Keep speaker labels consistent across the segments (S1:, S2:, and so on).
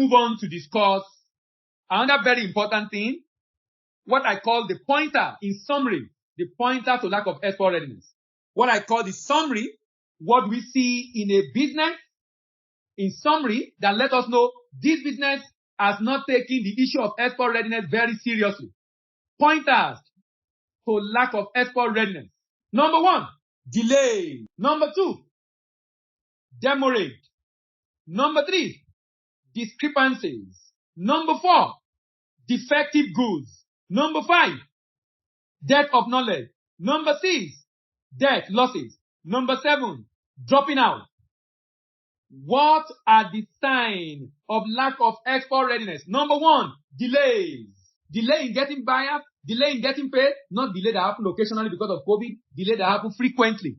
S1: move on to discuss another very important thing, what I call the pointer, in summary, the pointer to lack of export readiness. What I call the summary, what we see in a business, in summary, that let us know this business has not taken the issue of export readiness very seriously. Pointers to lack of export readiness. Number 1, delay. Number 2, demurrage. Number 3, discrepancies. Number 4, defective goods. Number 5, debt of knowledge. Number 6, debt losses. Number 7, dropping out. What are the signs of lack of export readiness? Number 1, delays. Delay in getting buyers, delay in getting paid, not delay that happen occasionally because of COVID, delay that happen frequently.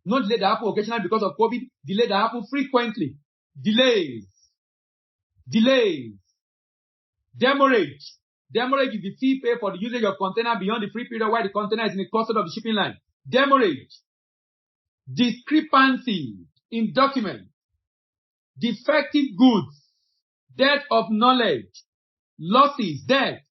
S1: Not delay that happen occasionally because of COVID, delay that happen frequently. Delays. Delays. Demurrage. Demurrage is the fee paid for the usage of container beyond the free period while the container is in the custody of the shipping line. Demurrage. Discrepancy in documents. Defective goods. Debt of knowledge. Losses, debt,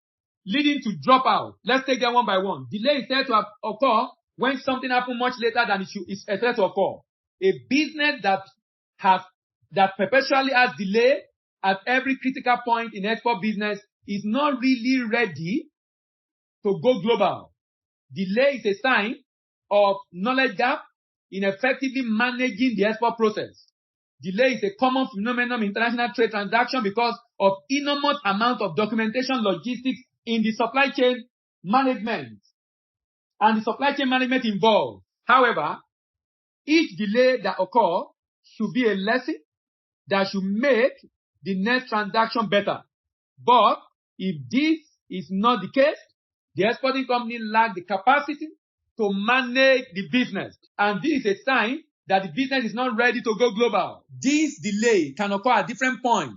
S1: leading to dropout. Let's take them one by one. Delay is said to occur when something happens much later than it is said to occur. A business that perpetually has delay at every critical point in export business is not really ready to go global. Delay is a sign of knowledge gap in effectively managing the export process. Delay is a common phenomenon in international trade transactions because of enormous amount of documentation logistics in the supply chain management and the supply chain management involved. However, each delay that occurs should be a lesson that should make the next transaction better. But if this is not the case, the exporting company lacks the capacity to manage the business. And this is a sign that the business is not ready to go global. This delay can occur at different points.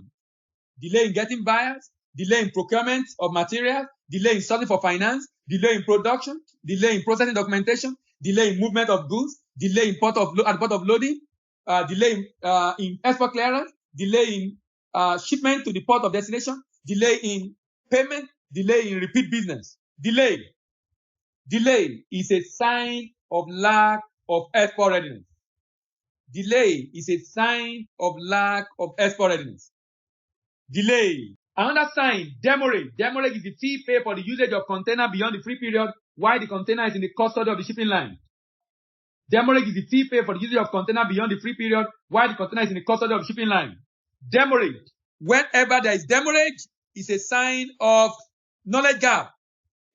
S1: Delay in getting buyers, delay in procurement of materials, delay in sourcing for finance, delay in production, delay in processing documentation, delay in movement of goods, delay in port of loading, delay in export clearance, delay in shipment to the port of destination, delay in payment, delay in repeat business. Delay is a sign of lack of export readiness. Delay is a sign of lack of export readiness. Delay. Another sign, demurrage. Demurrage is the fee paid for the usage of container beyond the free period while the container is in the custody of the shipping line. Demurrage is the fee paid for the usage of container beyond the free period while the container is in the custody of the shipping line. Demurrage. Whenever there is demurrage, it's a sign of knowledge gap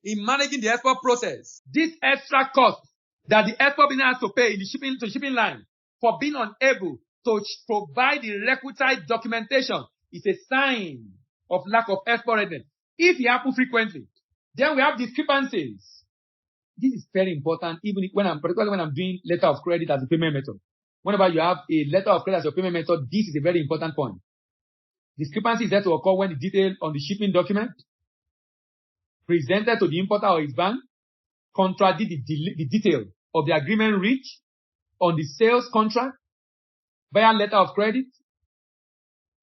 S1: in managing the export process. This extra cost that the export business has to pay in the shipping line for being unable to provide the requisite documentation is a sign of lack of export readiness. If it happens frequently, then we have discrepancies. This is very important, particularly when I'm doing letter of credit as a payment method. Whenever you have a letter of credit as your payment method, this is a very important point. Discrepancy is there to occur when the detail on the shipping document presented to the importer or his bank contradict the detail of the agreement reached on the sales contract via letter of credit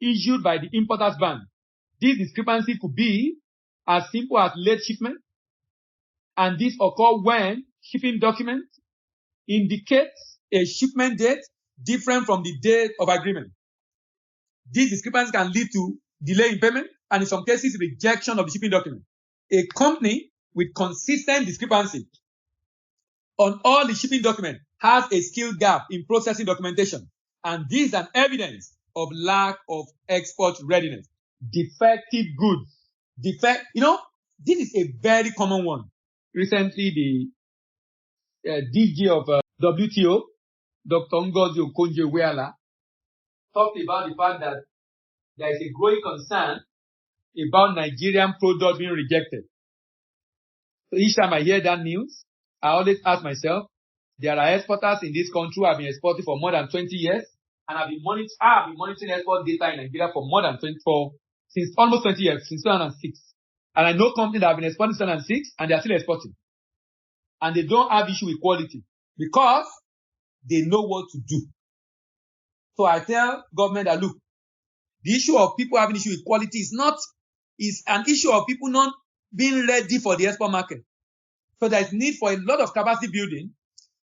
S1: issued by the importer's bank. This discrepancy could be as simple as late shipment, and this occurs when shipping document indicates a shipment date different from the date of agreement. This discrepancy can lead to delay in payment and in some cases rejection of the shipping document. A company with consistent discrepancy on all the shipping documents has a skill gap in processing documentation, and this is an evidence of lack of export readiness. Defective goods. This is a very common one. Recently, the DG of WTO, Dr. Ngozi Okonjo-Iweala, talked about the fact that there is a growing concern about Nigerian products being rejected. So each time I hear that news, I always ask myself, there are exporters in this country who have been exporting for more than 20 years, and I have been monitoring export data in Nigeria for since almost 20 years, since 2006. And I know companies that have been exporting since 2006, and they are still exporting. And they don't have issue with quality because they know what to do. So I tell government that, look, The issue of people having issue with quality is an issue of people not being ready for the export market. So there is need for a lot of capacity building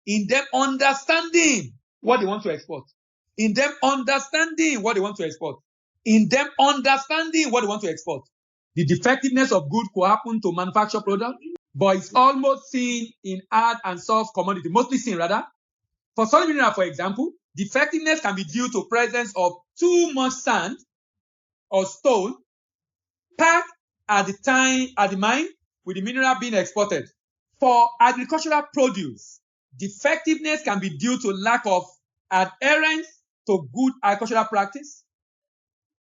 S1: in them understanding what they want to export. In them understanding what they want to export. In them understanding what they want to export. The defectiveness of goods could happen to manufacture product, but it's almost seen in hard and soft commodity, mostly seen rather. For solid mineral, for example, defectiveness can be due to presence of too much sand or stone packed at the mine with the mineral being exported. For agricultural produce, defectiveness can be due to lack of adherence to good agricultural practice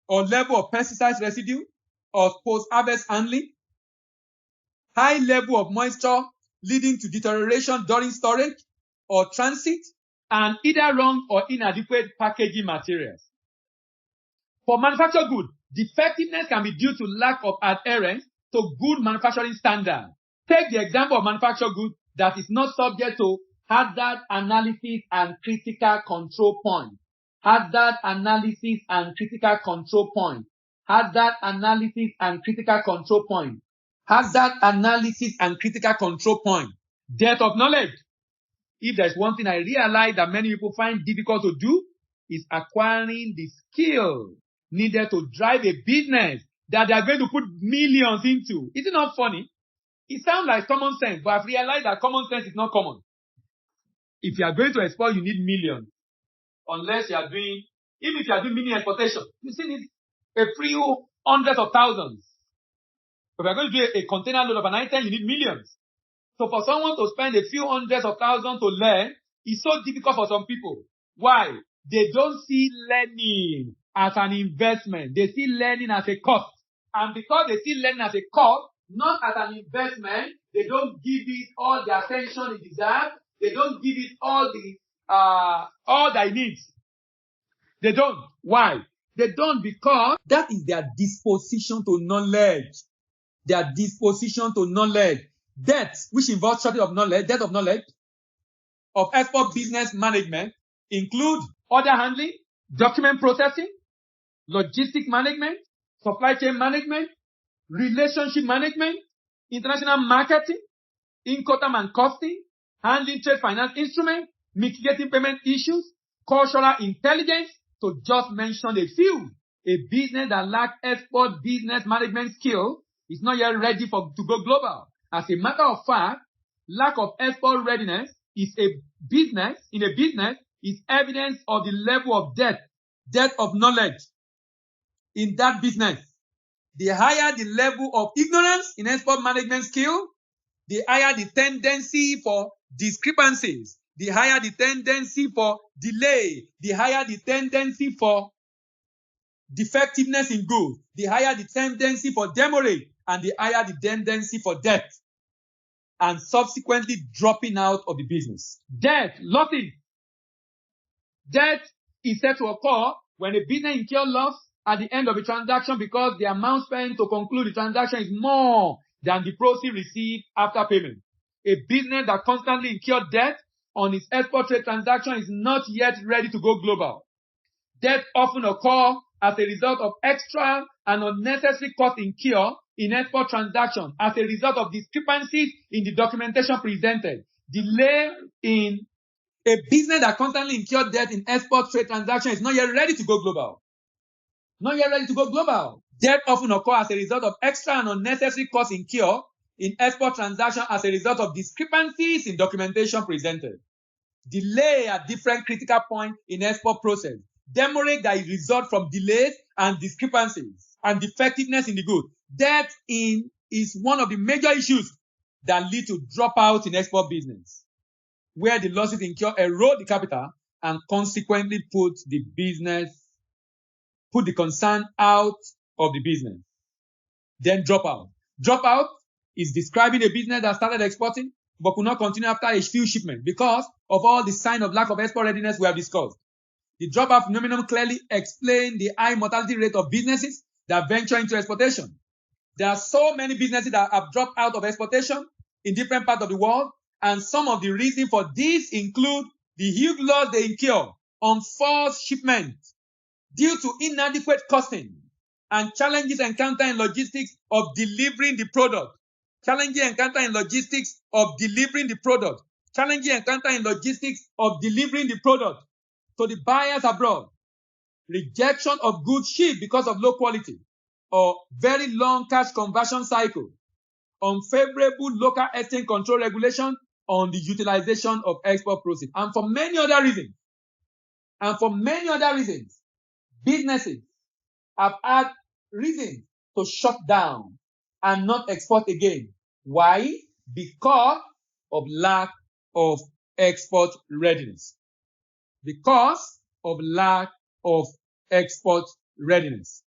S1: or level of pesticides residue or post-harvest handling, high level of moisture leading to deterioration during storage or transit, and either wrong or inadequate packaging materials. For manufactured goods, defectiveness can be due to lack of adherence to good manufacturing standards. Take the example of manufactured goods that is not subject to hazard analysis and critical control point. Hazard analysis and critical control point. Hazard analysis and critical control point. Hazard analysis and critical control point. Depth of knowledge. If there's one thing I realize that many people find difficult to do, is acquiring the skill needed to drive a business that they are going to put millions into. Is it not funny? It sounds like common sense, but I've realized that common sense is not common. If you are going to export, you need millions. Unless you are doing, even if you are doing mini exportation, you still need a few hundreds of thousands. If you are going to do a container load of an item, you need millions. So for someone to spend a few hundreds of thousands to learn, is so difficult for some people. Why? They don't see learning as an investment. They see learning as a cost. And because they see learning as a cost, not as an investment, they don't give it all the attention it deserves. They don't give it all that it needs. They don't. Why? They don't because that is their disposition to knowledge. Their disposition to knowledge. Debt, which involves shortage of knowledge, debt of knowledge, of export business management, include order handling, document processing, logistic management, supply chain management, relationship management, international marketing, Incoterm and costing, handling trade finance instruments, mitigating payment issues, cultural intelligence, to just mention a few. A business that lacks export business management skill is not yet ready to go global. As a matter of fact, lack of export readiness is evidence of the level of debt of knowledge in that business. The higher the level of ignorance in export management skill, the higher the tendency for discrepancies, the higher the tendency for delay, the higher the tendency for defectiveness in goods, the higher the tendency for demurrage, and the higher the tendency for debt, and subsequently dropping out of the business. Debt, losses. Debt is said to occur when a business incurs loss at the end of a transaction because the amount spent to conclude the transaction is more than the proceeds received after payment. A business that constantly incurs debt on its export trade transaction is not yet ready to go global. Debt often occurs as a result of extra and unnecessary costs incurred in export transactions as a result of discrepancies in the documentation presented. Delay in a business that constantly incurs debt in export trade transactions is not yet ready to go global. Not yet ready to go global. Debt often occurs as a result of extra and unnecessary costs incurred in export transactions as a result of discrepancies in documentation presented. Delay at different critical points in export process. Demurrage that result from delays and discrepancies and defectiveness in the good. Debt is one of the major issues that lead to dropout in export business, where the losses incurred erode the capital and consequently put the concern out of the business. Then dropout. Dropout is describing a business that started exporting but could not continue after a few shipments because of all the signs of lack of export readiness we have discussed. The dropout phenomenon clearly explains the high mortality rate of businesses that venture into exportation. There are so many businesses that have dropped out of exportation in different parts of the world, and some of the reasons for this include the huge loss they incur on false shipments due to inadequate costing and challenges encountered in logistics of delivering the product. Challenges encountered in logistics of delivering the product. Challenges encountered in logistics of delivering the product to the buyers abroad. Rejection of goods shipped because of low quality or very long cash conversion cycle. Unfavorable local exchange control regulation on the utilization of export proceeds. And for many other reasons, businesses have had reason to shut down and not export again. Why? Because of lack of export readiness. Because of lack of export readiness.